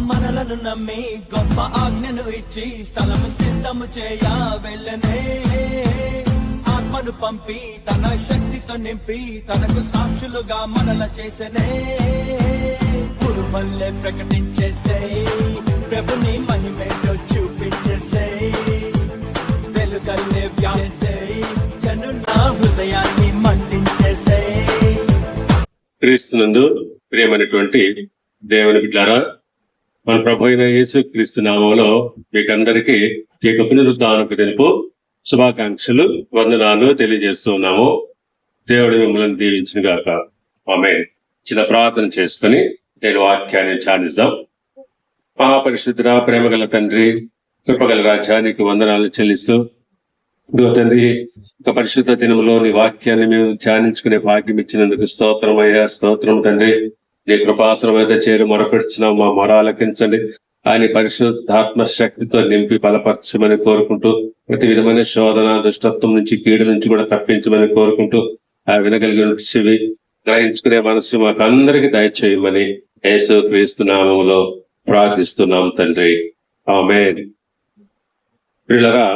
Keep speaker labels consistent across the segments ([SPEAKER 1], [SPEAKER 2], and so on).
[SPEAKER 1] మనలను నమ్మి గొప్ప ఆజ్ఞను ఇచ్చి స్థలము సిద్ధము చేయ వెళ్ళనే. ఆత్మను పంపి తన శక్తితో నింపి తనకు సాక్షులుగా మనల చేసనే. పురుమల్లే ప్రకటించేసే ప్రభుని మహిమేటో చూపించేసే. వెలుగల్లే వ్యాసే జనుల హృదయాన్ని మండించేసే.
[SPEAKER 2] క్రీస్తునందు ప్రియమైనటువంటి దేవుని బిడ్డలారా, మన ప్రభు అయిన యేసు క్రీస్తు నామంలో మీకందరికీ ఈ పునరుద్ధానపు దినపు శుభాకాంక్షలు, వందనాలు తెలియజేస్తున్నాము. దేవుడు మిమ్మల్ని దీవించిన గాక. ఆమేన్. చిన్న ప్రార్థన చేసుకుని నేను వాక్యాన్ని ధ్యానిద్దాం. మహాపరిశుద్ధుడా, ప్రేమగల తండ్రి, కృపగల రాజ్యానికి వందనాలు చెల్లిస్తూ తండ్రి, ఒక పరిశుద్ధ దినంలో నీ వాక్యాన్ని మేము ధ్యానించుకునే భాగ్యం ఇచ్చినందుకు స్తోత్రం అయ్యా. స్తోత్రం తండ్రి. నీ కృపాసనమైతే చేరు మొరపెడుచున్నాం, మా మొర ఆలకించండి. ఆయన పరిశుద్ధాత్మ శక్తితో నింపి బలపరచమని కోరుకుంటూ, ప్రతి విధమైన శోధన దుష్టత్వం నుంచి కీడు నుంచి కూడా తప్పించమని కోరుకుంటూ, ఆ వినగలిగిన చెవి గ్రహించుకునే మనసు మాకు అందరికి దయచేయమని యేసు క్రీస్తు నామములో ప్రార్థిస్తున్నాం తండ్రి. ఆమేన్. ప్రియులరా,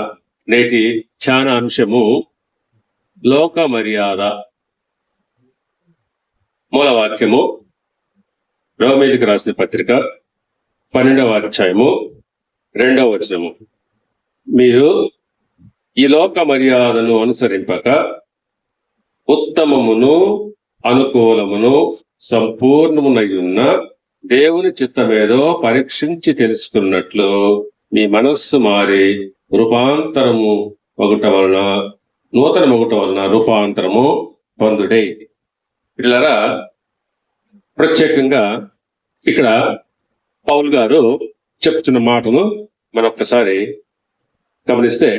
[SPEAKER 2] నేటి ధ్యాన అంశము లోక మర్యాద. మూలవాక్యము రోమీయులకు రాసిన పత్రిక 12వ అధ్యాయము 2వ వచనము. మీరు ఈ లోక మర్యాదను అనుసరింపక ఉత్తమమును అనుకూలమును సంపూర్ణమునయున్న దేవుని చిత్తమేదో పరీక్షించి తెలుసుకున్నట్లు మీ మనస్సు మారి రూపాంతరము ఒకట వలన నూతన ఒకట వలన రూపాంతరము పొందుడే. పిల్లరా, ప్రత్యేకంగా ఇక్కడ పౌలు గారు చెప్తున్న మాటను మనొక్కసారి గమనిస్తే,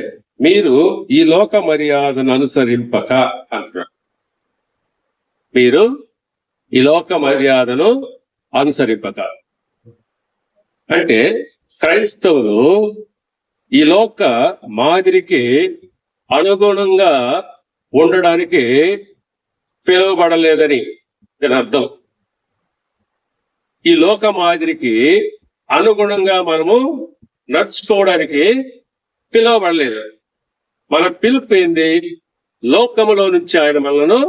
[SPEAKER 2] మీరు ఈ లోక మర్యాదను అనుసరింపక అంటున్నారు. మీరు ఈ లోక మర్యాదను అనుసరింపక అంటే క్రైస్తవులు ఈ లోక మాదిరికి అనుగుణంగా ఉండడానికి పిలువబడలేదని దీని అర్థం. ఈ లోక మాదిరికి అనుగుణంగా మనము నడుచుకోవడానికి పిలువబడలేదు. మన పిలుపు ఏంది? లోకములో నుంచి ఆయన మనలను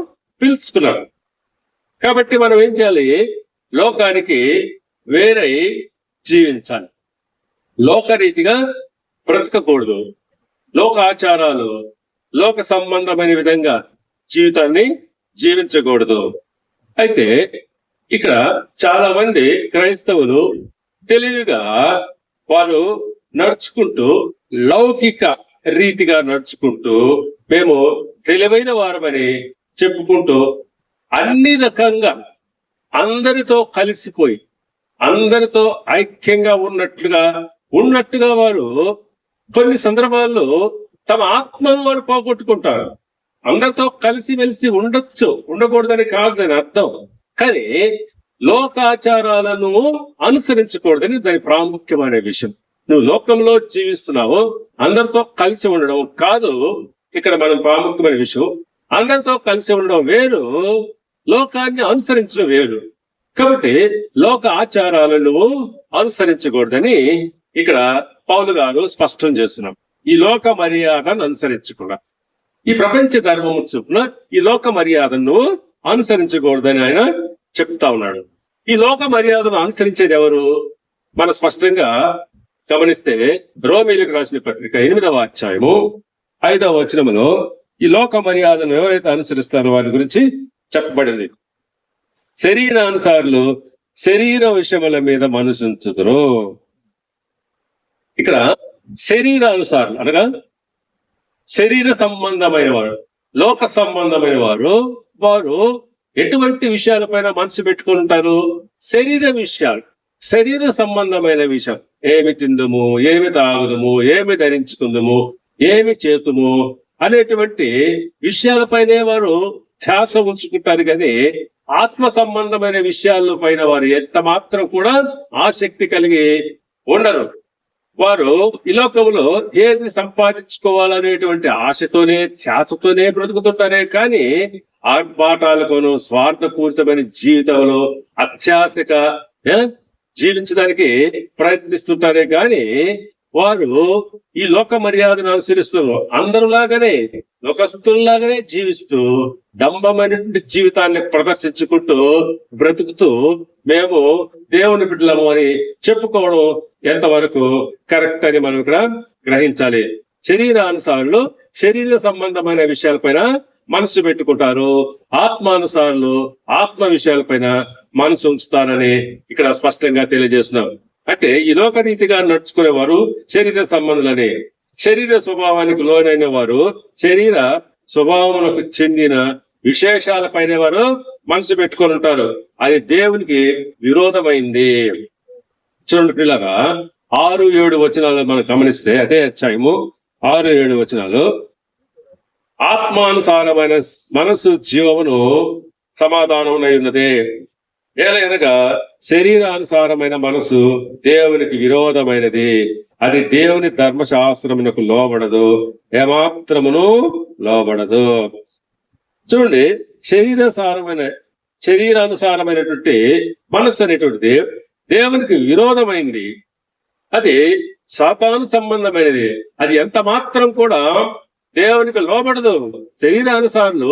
[SPEAKER 2] పిలుచుకున్నాడు. కాబట్టి మనం ఏం చేయాలి? లోకానికి వేరై జీవించాలి. లోకరీతిగా బ్రతకకూడదు. లోక ఆచారాలు, లోక సంబంధమైన విధంగా జీవితాన్ని జీవించకూడదు. అయితే ఇక్కడ చాలా మంది క్రైస్తవులు తెలివిగా వారు నడుచుకుంటూ, లౌకిక రీతిగా నడుచుకుంటూ, మేము తెలివైన వారమని చెప్పుకుంటూ అన్ని రకంగా అందరితో కలిసిపోయి అందరితో ఐక్యంగా ఉన్నట్టుగా వారు కొన్ని సందర్భాల్లో తమ ఆత్మను వారు పోగొట్టుకుంటారు. అందరితో కలిసిమెలిసి ఉండకూడదని కాదు దాని అర్థం. కానీ లోకాచారాలను అనుసరించకూడదని దాని ప్రాముఖ్యమైన విషయం. నువ్వు లోకంలో జీవిస్తున్నావు, అందరితో కలిసి ఉండడం కాదు ఇక్కడ మనం ప్రాముఖ్యమైన విషయం. అందరితో కలిసి ఉండడం వేరు, లోకాన్ని అనుసరించడం వేరు. కాబట్టి లోక ఆచారాలను అనుసరించకూడదని ఇక్కడ పౌలు గారు స్పష్టం చేస్తున్నాం. ఈ లోక మర్యాదను అనుసరించకుండా, ఈ ప్రపంచ ధర్మము చొప్పున ఈ లోక మర్యాదను అనుసరించకూడదని ఆయన చెప్తా ఉన్నాడు. ఈ లోక మర్యాదను అనుసరించేది ఎవరు? మనం స్పష్టంగా గమనిస్తే రోమీయులకు రాసిన పత్రిక 8వ అధ్యాయము 5వ వచనములో ఈ లోక మర్యాదను ఎవరైతే అనుసరిస్తారో వారి గురించి చెప్పబడింది. శరీరానుసారులు శరీర విషయముల మీద మనసుంచుదురు. ఇక్కడ శరీరానుసారులు అనగా శరీర సంబంధమైన వారు, లోక సంబంధమైన వారు ఎటువంటి విషయాలపైన మనసు పెట్టుకుని ఉంటారు? శరీర విషయాలు, శరీర సంబంధమైన విషయం. ఏమి తిందుము, ఏమి తాగుదుము, ఏమి ధరించుకుందుము, ఏమి చేతుము అనేటువంటి విషయాలపైనే వారు ధ్యాస ఉంచుకుంటారు. కానీ ఆత్మ సంబంధమైన విషయాల పైన వారు ఎంత మాత్రం కూడా ఆసక్తి కలిగి ఉండరు. వారు ఈ లోకంలో ఏది సంపాదించుకోవాలనేటువంటి ఆశతోనే ధ్యాసతోనే బ్రతుకుతుంటారే కానీ ఆర్భాటాలకును స్వార్థపూరితమైన జీవితంలో అత్యాశక జీవించడానికి ప్రయత్నిస్తుంటారే గాని వారు ఈ లోక మర్యాదను అనుసరిస్తున్నారు. అందరులాగానే లోకస్తుల్లాగానే జీవిస్తూ డంబమైనటువంటి జీవితాన్ని ప్రదర్శించుకుంటూ బ్రతుకుతూ మేము దేవుని బిడ్డలము అని చెప్పుకోవడం ఎంతవరకు కరెక్ట్ అని మనం ఇక్కడ గ్రహించాలి. శరీరానుసారులు శరీర సంబంధమైన విషయాలపైన మనసు పెట్టుకుంటారు, ఆత్మానుసారులు ఆత్మ విషయాలపైన మనసు ఉంచుతారని ఇక్కడ స్పష్టంగా తెలియజేస్తున్నాం. అంటే ఈ లోకరీతిగా నడుచుకునేవారు శరీర సంబంధులని, శరీర స్వభావానికి లోనైన వారు శరీర స్వభావములకు చెందిన విశేషాలపైన వారు మనసు పెట్టుకొని ఉంటారు. అది దేవునికి విరోధమైంది. చూడండి పిల్లగా 6-7 వచనాలు మనం గమనిస్తే అదే అధ్యాయము 6-7 వచనాలు, ఆత్మానుసారమైన మనసు జీవమును సమాధానమునై ఉన్నదే, ఏలయనగా శరీరానుసారమైన మనసు దేవునికి విరోధమైనది, అది దేవుని ధర్మశాస్త్రమునకు లోబడదు, ఏమాత్రమును లోబడదు. చూడండి, శరీరానుసారమైనటువంటి మనస్సు అనేటువంటిది దేవునికి విరోధమైంది, అది సాతాను సంబంధమైనది, అది ఎంత మాత్రం కూడా దేవునికి లోబడదు. శరీరానుసారులు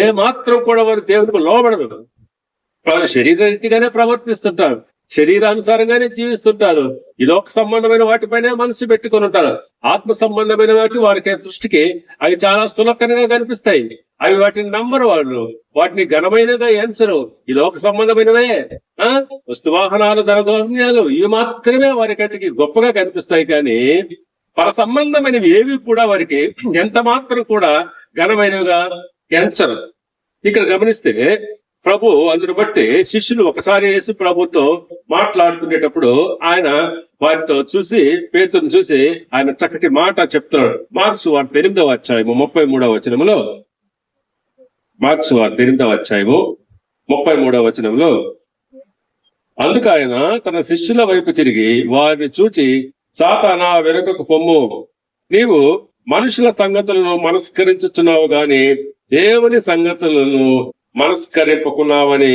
[SPEAKER 2] ఏ మాత్రం కూడా వారు దేవునికి లోబడదు. వారు శరీరరీతిగానే ప్రవర్తిస్తుంటారు, శరీరానుసారంగానే జీవిస్తుంటారు, ఈ లోక సంబంధమైన వాటిపైనే మనసు పెట్టుకొని ఉంటారు. ఆత్మ సంబంధమైన వాటి వారికి దృష్టికి అవి చాలా సులభంగా కనిపిస్తాయి. అవి వాటిని నమ్మరు, వాళ్ళు వాటిని ఘనమైనగా ఎంచరు. ఈ లోక సంబంధమైనవే వస్తువాహనాలు, ధనధాన్యాలు ఇవి మాత్రమే వారి కంటికి గొప్పగా కనిపిస్తాయి. కానీ పర సంబంధమైనవి ఏవి కూడా వారికి ఎంత మాత్రం కూడా ఘనమైనవిగా ఎంచరు. ఇక్కడ గమనిస్తే ప్రభు అందును బట్టి శిష్యులు ఒకసారి యేసు ప్రభుతో మాట్లాడుకునేటప్పుడు ఆయన వారితో చూసి, పేతురును చూసి ఆయన చక్కటి మాట చెప్తున్నాడు. మార్క్స్ వార్త 8వ అధ్యాయము 33వ వచనములో, మార్క్స్ వార్త 8వ అధ్యాయము 33వ వచనంలో, అందుకు ఆయన తన శిష్యుల వైపు తిరిగి వారిని చూచి, సాతానా వెనుకకు పొమ్ము, నీవు మనుషుల సంగతులను మనస్కరించుచున్నావు గాని దేవుని సంగతులను మనస్కరింపకున్నావని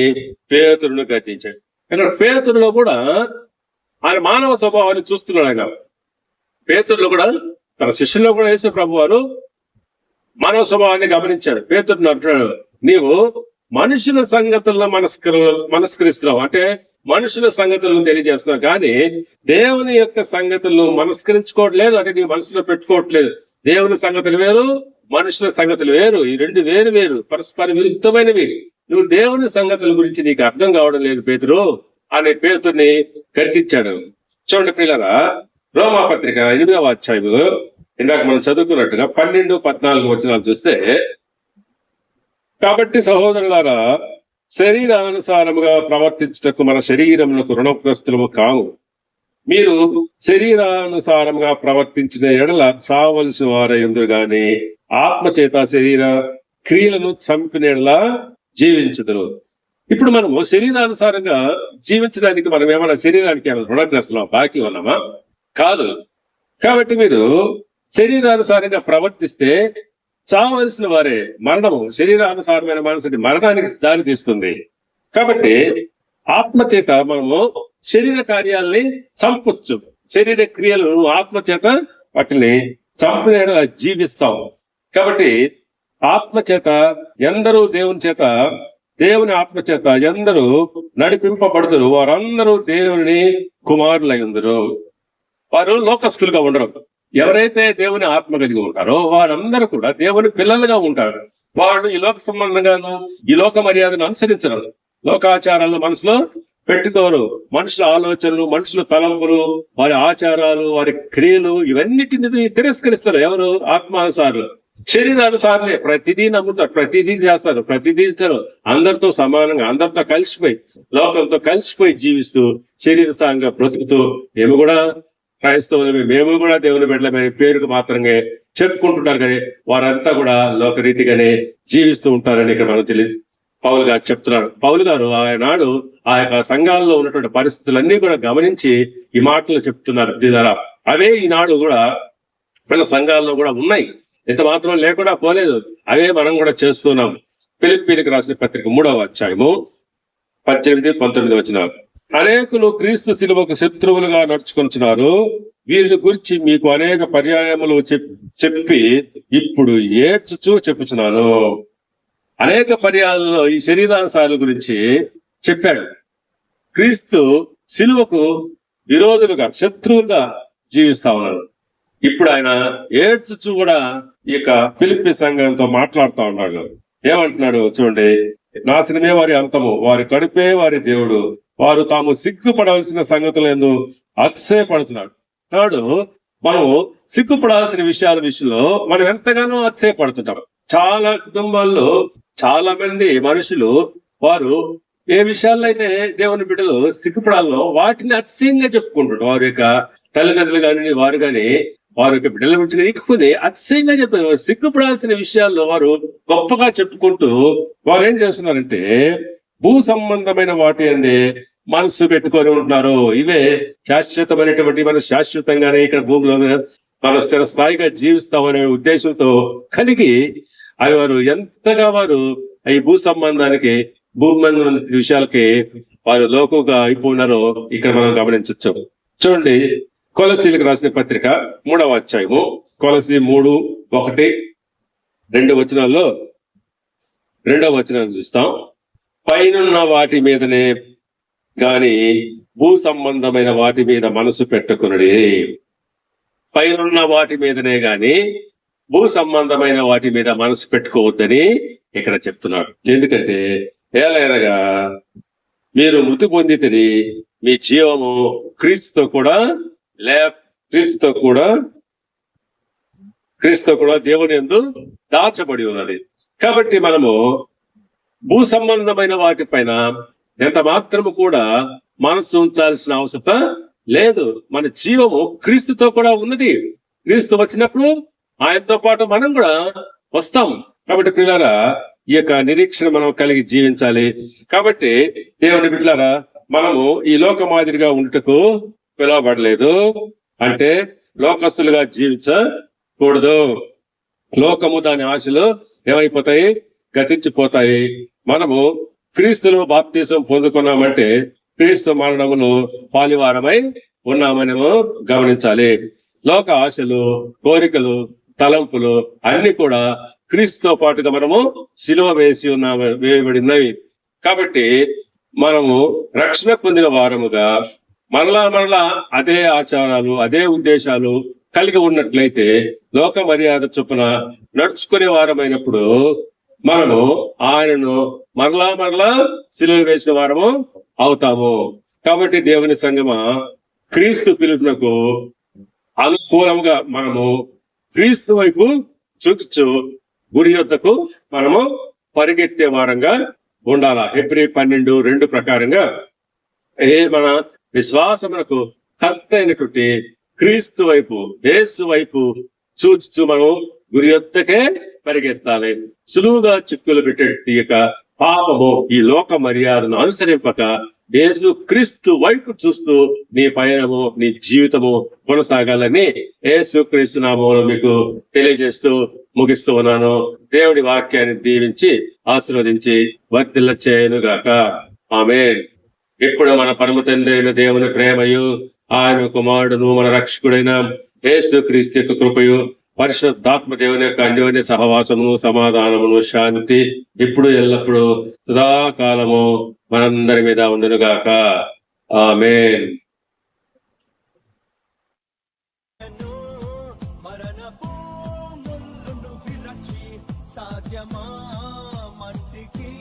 [SPEAKER 2] పేతురును గద్దించాడు. ఇక్కడ పేతురులో కూడా ఆయన మానవ స్వభావాన్ని చూస్తున్నాడు. ఆయన పేతురులో కూడా తన శిష్యుల్లో కూడా యేసు ప్రభు వారు మానవ స్వభావాన్ని గమనించాడు. పేతురుని అంటున్నాడు, నీవు మనుషుల సంగతులను మనస్కరిస్తున్నావు, అంటే మనుషుల సంగతులను తెలియజేస్తున్నావు కానీ దేవుని యొక్క సంగతులను మనస్కరించుకోవట్లేదు, అంటే నీ మనసులో పెట్టుకోవట్లేదు. దేవుని సంగతులు వేరు, మనుషుల సంగతులు వేరు, ఈ రెండు వేరు వేరు పరస్పర విరుద్ధమైనవి. నువ్వు దేవుని సంగతుల గురించి నీకు అర్థం కావడం లేదు పేతురు అనే పేతుర్ని ఖండించాడు. చూడండి పిల్లరా, రోమాపత్రిక 8వ అధ్యాయము ఇందాక మనం చదువుకున్నట్టుగా 12-14 వచనాలు చూస్తే, కాబట్టి సహోదరులారా, శరీరానుసారముగా ప్రవర్తించుటకు మన శరీరములకు రుణగ్రస్తులము కావు. మీరు శరీరానుసారంగా ప్రవర్తించిన ఎడల చావలసిన వారై ఉందరు గాని ఆత్మచేత శరీర క్రియలను చంపినలా జీవించుదురు. ఇప్పుడు మనము శరీరానుసారంగా జీవించడానికి మనం ఏమైనా శరీరానికి ఏమైనా రుణగ్రస్తులం, బాకీ ఉన్నామా? కాదు. కాబట్టి మీరు శరీరానుసారంగా ప్రవర్తిస్తే చావలసిన వారే. మరణము, శరీరానుసారమైన మనసుని మరణానికి దారి తీస్తుంది. కాబట్టి ఆత్మచేత మనము శరీర కార్యాలని చంపొచ్చు, శరీర క్రియలను ఆత్మచేత వాటిని చంపిన జీవిస్తాం. కాబట్టి ఆత్మచేత ఎందరూ దేవుని ఆత్మచేత ఎందరూ నడిపింపబడుదురు, వారందరూ దేవుని కుమారులై ఉందరు. వారు లోకస్తులుగా ఉండరు. ఎవరైతే దేవుని ఆత్మ కలిగి ఉంటారో వారందరూ కూడా దేవుని పిల్లలుగా ఉంటారు. వాళ్ళు ఈ లోక సంబంధంగాను ఈ లోక మర్యాదను అనుసరించరు, లోకాచారాలను మనసులో పెట్టుకోరు. మనుషుల ఆలోచనలు, మనుషుల తలంపులు, వారి ఆచారాలు, వారి క్రియలు ఇవన్నిటిని తిరస్కరిస్తారు. ఎవరు? ఆత్మానుసారులు. శరీరానుసారులే ప్రతిదీ నమ్ముతారు, ప్రతిదీ చేస్తారు, ప్రతిదీ ఇస్తారు. అందరితో సమానంగా, అందరితో కలిసిపోయి, లోకంతో కలిసిపోయి జీవిస్తూ శరీరసారంగా బ్రతుకుతూ మేము కూడా క్రైస్తవులమే, మేము కూడా దేవుని బిడ్డలమే పేరుకు మాత్రమే చెప్పుకుంటుంటారు. కానీ వారంతా కూడా లోకరీతిగానే జీవిస్తూ ఉంటారని ఇక్కడ మనం పౌలు గారు చెప్తున్నారు. పౌలు గారు ఆనాడు ఆ యొక్క సంఘాల్లో ఉన్నటువంటి పరిస్థితులన్నీ కూడా గమనించి ఈ మాటలు చెప్తున్నారు. అవే ఈనాడు కూడా మన సంఘాల్లో కూడా ఉన్నాయి, ఇంత మాత్రం లేకుండా పోలేదు. అవే మనం కూడా చేస్తున్నాం. ఫిలిప్పీలకు రాసిన పత్రిక 3వ అధ్యాయము 18-19 వచనాలు. అనేకులు క్రీస్తు శిలువకు శత్రువులుగా నడుచుకొంచున్నారు. వీరిని గురించి మీకు అనేక పర్యాయములు చెప్పి ఇప్పుడు ఏడ్చుచూ చెప్పుచున్నాను. అనేక పర్యాయాలలో ఈ శరీరానుసారుల గురించి చెప్పాడు. క్రీస్తు శిలువకు విరోధులుగా శత్రువులుగా జీవిస్తా ఉన్నాడు. ఇప్పుడు ఆయన ఏడ్చుచూ కూడా ఈ యొక్క ఫిలిప్పి సంఘంతో మాట్లాడుతూ ఉన్నాడు. ఏమంటున్నాడు చూడండి, నాశనమే వారి అంతము, వారి కడుపే వారి దేవుడు, వారు తాము సిగ్గుపడవలసిన సంగతులందు అతిశయపడుతున్నాడు. నాడు మనం సిగ్గుపడాల్సిన విషయంలో మనం ఎంతగానో అతిశయపడుతుంటాం. చాలా కుటుంబాల్లో చాలా మంది మనుషులు వారు ఏ విషయాల్లో అయితే దేవుని బిడ్డలు సిగ్గుపడాలో వాటిని అతిశయంగా చెప్పుకుంటారు. వారి యొక్క తల్లిదండ్రులు కానీ వారు కానీ వారి యొక్క బిడ్డల గురించి ఎక్కువని అతిశయంగా చెప్పారు. సిగ్గుపడాల్సిన విషయాల్లో వారు గొప్పగా చెప్పుకుంటూ వారు ఏం చేస్తున్నారంటే భూ సంబంధమైన వాటి అందే మనసు పెట్టుకొని ఉంటున్నారు. ఇవే శాశ్వతమైనటువంటి మనం శాశ్వతంగానే ఇక్కడ భూమిలో మన స్థిర స్థాయిగా జీవిస్తామనే ఉద్దేశంతో కలిగి అవి వారు ఎంతగా వారు ఈ భూ సంబంధానికి భూమి విషయాలకి వారు లోకుగా అయిపోయినారో ఇక్కడ మనం గమనించవచ్చు. చూడండి, కొలసీలకు రాసిన పత్రిక 3వ అధ్యాయము, కొలసీ 3:1-2 వచనాల్లో 2వ వచనాన్ని చూస్తాం. పైనున్న వాటి మీదనే గాని భూ సంబంధమైన వాటి మీద మనసు పెట్టుకునడి. పైనున్న వాటి మీదనే గాని భూ సంబంధమైన వాటి మీద మనసు పెట్టుకోవద్దని ఇక్కడ చెప్తున్నాడు. ఎందుకంటే ఏలైనగా మీరు మృతి పొందితిరి, మీ జీవము క్రీస్తుతో కూడా దేవుని యందు దాచబడి ఉన్నది. కాబట్టి మనము భూ సంబంధమైన వాటిపైన ఎంత మాత్రము కూడా మనసు ఉంచాల్సిన అవసరం లేదు. మన జీవము క్రీస్తుతో కూడా ఉన్నది. క్రీస్తు వచ్చినప్పుడు ఆయనతో పాటు మనం కూడా వస్తాం. కాబట్టి పిల్లారా, ఈ యొక్క నిరీక్షణ మనం కలిగి జీవించాలి. కాబట్టి దేవుని బిడ్డలారా, మనము ఈ లోక మాదిరిగా ఉంటకు పిలువబడలేదు. అంటే లోకస్తులుగా జీవించకూడదు. లోకము దాని ఆశలు ఏమైపోతాయి? గతించిపోతాయి. మనము క్రీస్తులో బాప్తీసం పొందుకున్నామంటే క్రీస్తు మరణమును పాలివారమై ఉన్నామని గమనించాలి. లోక ఆశలు, కోరికలు, తలంపులు అన్ని కూడా క్రీస్తుతో పాటుగా మనము సిలువ వేయబడినవి. కాబట్టి మనము రక్షణ పొందిన వారముగా మరలా అదే ఆచారాలు, అదే ఉద్దేశాలు కలిగి ఉన్నట్లయితే లోక మర్యాద చొప్పున నడుచుకునే వారమైనప్పుడు మనము ఆయనను మరలా సిలువ వేసిన వారము అవుతాము. కాబట్టి దేవుని సంగమా, క్రీస్తు పిలుపునకు అనుకూలంగా మనము క్రీస్తు వైపు చూచు గురి యొద్దకు మనము పరిగెత్తే వారంగా ఉండాల. హెబ్రీ 12:2 ప్రకారంగా మన విశ్వాసమునకు కర్త అయినటువంటి క్రీస్తు వైపు, యేసు వైపు చూచు మనం గురి యొద్దకే పరిగెత్తాలి. సులువుగా చిక్కులు పెట్టే యొక్క పాపము, ఈ లోక మర్యాదను అనుసరింపక యేసు క్రీస్తు వైపు చూస్తూ నీ పయనము, నీ జీవితము కొనసాగాలని యేసు క్రీస్తు నామములో మీకు తెలియజేస్తూ ముగిస్తూ ఉన్నాను. దేవుడి వాక్యాన్ని దీవించి ఆశీర్వదించి వర్ధిల్ల చేయను గాక. ఆమేన్. ఇప్పుడు మన పరమ తండ్రి అయిన దేవుని ప్రేమయు, ఆయన కుమారుడును మన రక్షకుడైన యేసు క్రీస్తు యొక్క కృపయు, పరిశుద్ధాత్మ దేవుని యొక్క అన్యోన్య సహవాసమును, సమాధానమును, శాంతి ఇప్పుడు ఎల్లప్పుడు సదాకాలము మనందరి మీద ఉండును గాక. ఆమేన్.
[SPEAKER 1] మరణపు ముళ్ళును విరచి సాధ్యమా మట్టికి